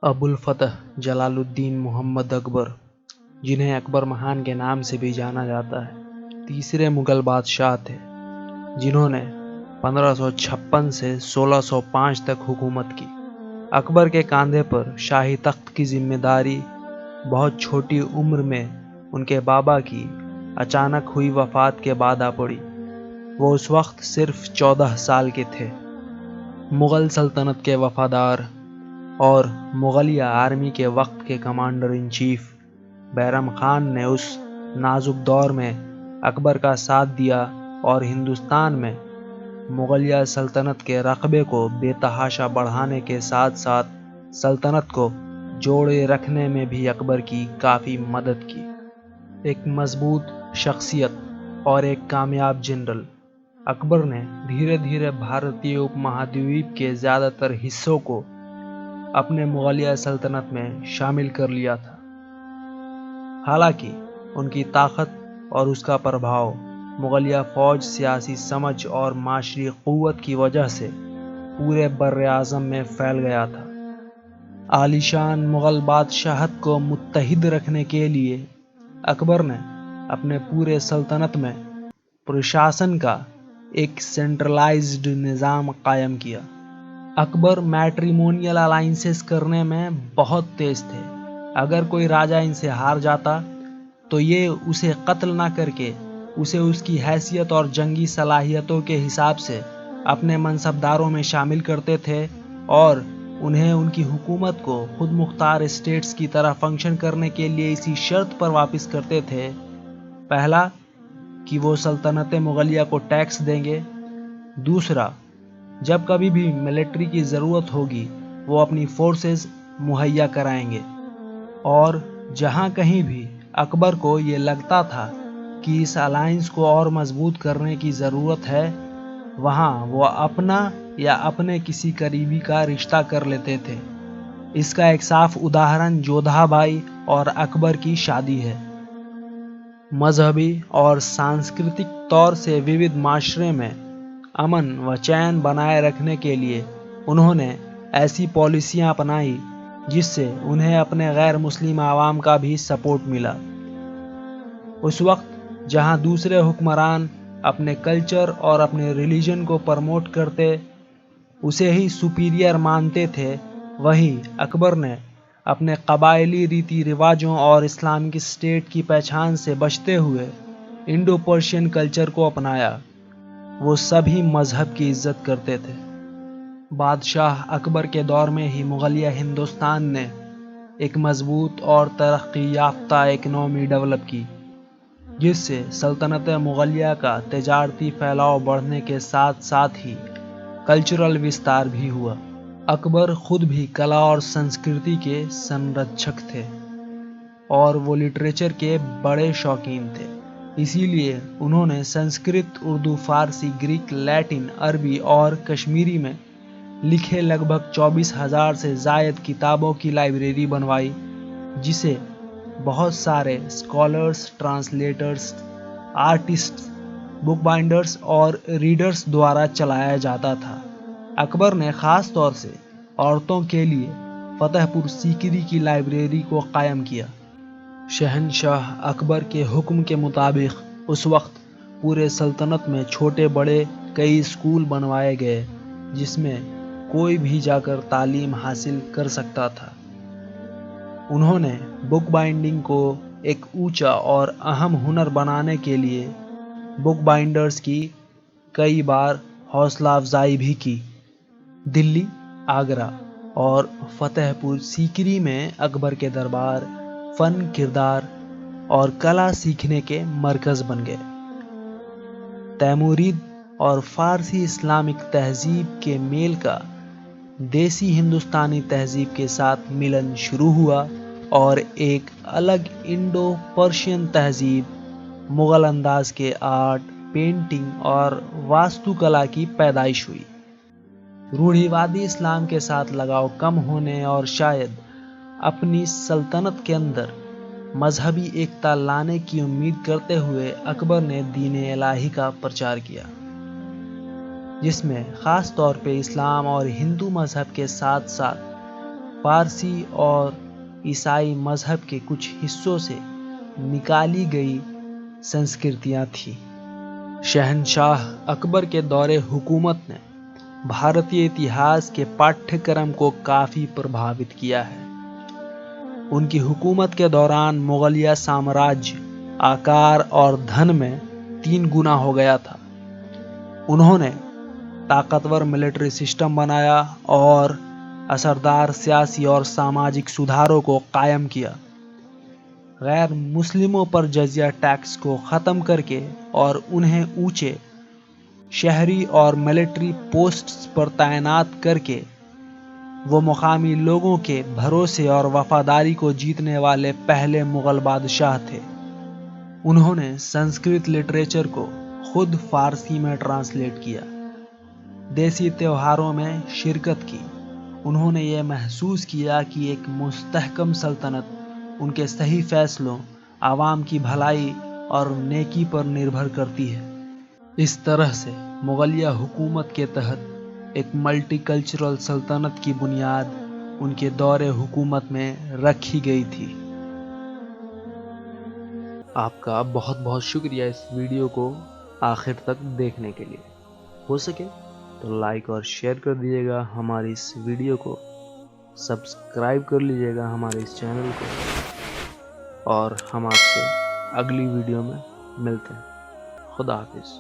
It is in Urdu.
ابوالفتح جلال الدین محمد اکبر، جنہیں اکبر مہان کے نام سے بھی جانا جاتا ہے، تیسرے مغل بادشاہ تھے جنہوں نے 1556 سے 1605 تک حکومت کی۔ اکبر کے کاندھے پر شاہی تخت کی ذمہ داری بہت چھوٹی عمر میں ان کے بابا کی اچانک ہوئی وفات کے بعد آ پڑی۔ وہ اس وقت صرف 14 سال کے تھے۔ مغل سلطنت کے وفادار اور مغلیہ آرمی کے وقت کے commander in chief Bairam Khan نے اس نازک دور میں اکبر کا ساتھ دیا اور ہندوستان میں مغلیہ سلطنت کے رقبے کو بے تحاشا بڑھانے کے ساتھ ساتھ سلطنت کو جوڑے رکھنے میں بھی اکبر کی کافی مدد کی۔ ایک مضبوط شخصیت اور ایک کامیاب جنرل، اکبر نے دھیرے دھیرے بھارتی اپ مہادویپ کے زیادہ تر حصوں کو اپنے مغلیہ سلطنت میں شامل کر لیا تھا۔ حالانکہ ان کی طاقت اور اس کا پربھاؤ مغلیہ فوج، سیاسی سمجھ اور معاشی قوت کی وجہ سے پورے بر اعظم میں پھیل گیا تھا۔ عالی شان مغل بادشاہت کو متحد رکھنے کے لیے اکبر نے اپنے پورے سلطنت میں پرشاسن کا ایک سینٹرلائزڈ نظام قائم کیا۔ اکبر میٹریمونیل الائنسز کرنے میں بہت تیز تھے۔ اگر کوئی راجا ان سے ہار جاتا تو یہ اسے قتل نہ کر کے اسے اس کی حیثیت اور جنگی صلاحیتوں کے حساب سے اپنے منصبداروں میں شامل کرتے تھے اور انہیں ان کی حکومت کو خود مختار اسٹیٹس کی طرح فنکشن کرنے کے لیے اسی شرط پر واپس کرتے تھے: پہلا کہ وہ سلطنت مغلیہ کو ٹیکس دیں گے، دوسرا جب کبھی بھی ملٹری کی ضرورت ہوگی وہ اپنی فورسز مہیا کرائیں گے، اور جہاں کہیں بھی اکبر کو یہ لگتا تھا کہ اس الائنس کو اور مضبوط کرنے کی ضرورت ہے، وہاں وہ اپنا یا اپنے کسی قریبی کا رشتہ کر لیتے تھے۔ اس کا ایک صاف اداہرن جودھا بائی اور اکبر کی شادی ہے۔ مذہبی اور سانسکرتک طور سے ووِد معاشرے میں امن و چین بنائے رکھنے کے لیے انہوں نے ایسی پالیسیاں اپنائی جس سے انہیں اپنے غیر مسلم عوام کا بھی سپورٹ ملا۔ اس وقت جہاں دوسرے حکمران اپنے کلچر اور اپنے ریلیجن کو پروموٹ کرتے اسے ہی سپیریئر مانتے تھے، وہیں اکبر نے اپنے قبائلی ریتی رواجوں اور اسلامک اسٹیٹ کی پہچان سے بچتے ہوئے انڈو پرشین کلچر کو اپنایا۔ وہ سبھی مذہب کی عزت کرتے تھے۔ بادشاہ اکبر کے دور میں ہی مغلیہ ہندوستان نے ایک مضبوط اور ترقی یافتہ اکنامی ڈیولپ کی، جس سے سلطنت مغلیہ کا تجارتی پھیلاؤ بڑھنے کے ساتھ ساتھ ہی کلچرل وستار بھی ہوا۔ اکبر خود بھی کلا اور سنسکرتی کے سنرکشک تھے اور وہ لٹریچر کے بڑے شوقین تھے۔ اسی لیے انہوں نے سنسکرت، اردو، فارسی، گریک، لیٹن، عربی اور کشمیری میں لکھے لگ بھگ 24,000 سے زائد کتابوں کی لائبریری بنوائی، جسے بہت سارے اسکالرز، ٹرانسلیٹرز، آرٹسٹس، بک بائنڈرز اور ریڈرز دوارا چلایا جاتا تھا۔ اکبر نے خاص طور سے عورتوں کے لیے فتح پور سیکری کی لائبریری کو قائم کیا۔ شہنشاہ اکبر کے حکم کے مطابق اس وقت پورے سلطنت میں چھوٹے بڑے کئی اسکول بنوائے گئے جس میں کوئی بھی جا کر تعلیم حاصل کر سکتا تھا۔ انہوں نے بک بائنڈنگ کو ایک اونچا اور اہم ہنر بنانے کے لیے بک بائنڈرز کی کئی بار حوصلہ افزائی بھی کی۔ دلی، آگرہ اور فتح پور سیکری میں اکبر کے دربار فن، کردار اور کلا سیکھنے کے مرکز بن گئے۔ تیمورید اور فارسی اسلامک تہذیب کے میل کا دیسی ہندوستانی تہذیب کے ساتھ ملن شروع ہوا اور ایک الگ انڈو پرشین تہذیب، مغل انداز کے آرٹ، پینٹنگ اور واستو کلا کی پیدائش ہوئی۔ روڑھیوادی اسلام کے ساتھ لگاؤ کم ہونے اور شاید اپنی سلطنت کے اندر مذہبی ایکتا لانے کی امید کرتے ہوئے اکبر نے دین الہی کا پرچار کیا، جس میں خاص طور پہ اسلام اور ہندو مذہب کے ساتھ ساتھ فارسی اور عیسائی مذہب کے کچھ حصوں سے نکالی گئی سنسکرتیاں تھیں۔ شہنشاہ اکبر کے دور حکومت نے بھارتی اتہاس کے پاٹھیہ کرم کو کافی پربھاوت کیا ہے۔ ان کی حکومت کے دوران مغلیہ سامراجیہ آکار اور دھن میں 3 گنا ہو گیا تھا۔ انہوں نے طاقتور ملٹری سسٹم بنایا اور اثردار سیاسی اور سماجک سدھاروں کو قائم کیا۔ غیر مسلموں پر جزیہ ٹیکس کو ختم کر کے اور انہیں اونچے شہری اور ملٹری پوسٹس پر تعینات کر کے وہ مقامی لوگوں کے بھروسے اور وفاداری کو جیتنے والے پہلے مغل بادشاہ تھے۔ انہوں نے سنسکرت لٹریچر کو خود فارسی میں ٹرانسلیٹ کیا، دیسی تہواروں میں شرکت کی۔ انہوں نے یہ محسوس کیا کہ ایک مستحکم سلطنت ان کے صحیح فیصلوں، عوام کی بھلائی اور نیکی پر نربھر کرتی ہے۔ اس طرح سے مغلیہ حکومت کے تحت ایک ملٹی کلچرل سلطنت کی بنیاد ان کے دور حکومت میں رکھی گئی تھی۔ آپ کا بہت بہت شکریہ اس ویڈیو کو آخر تک دیکھنے کے لیے۔ ہو سکے تو لائک اور شیئر کر دیجیے گا ہماری اس ویڈیو کو، سبسکرائب کر لیجیے گا ہمارے اس چینل کو، اور ہم آپ سے اگلی ویڈیو میں ملتے ہیں۔ خدا حافظ۔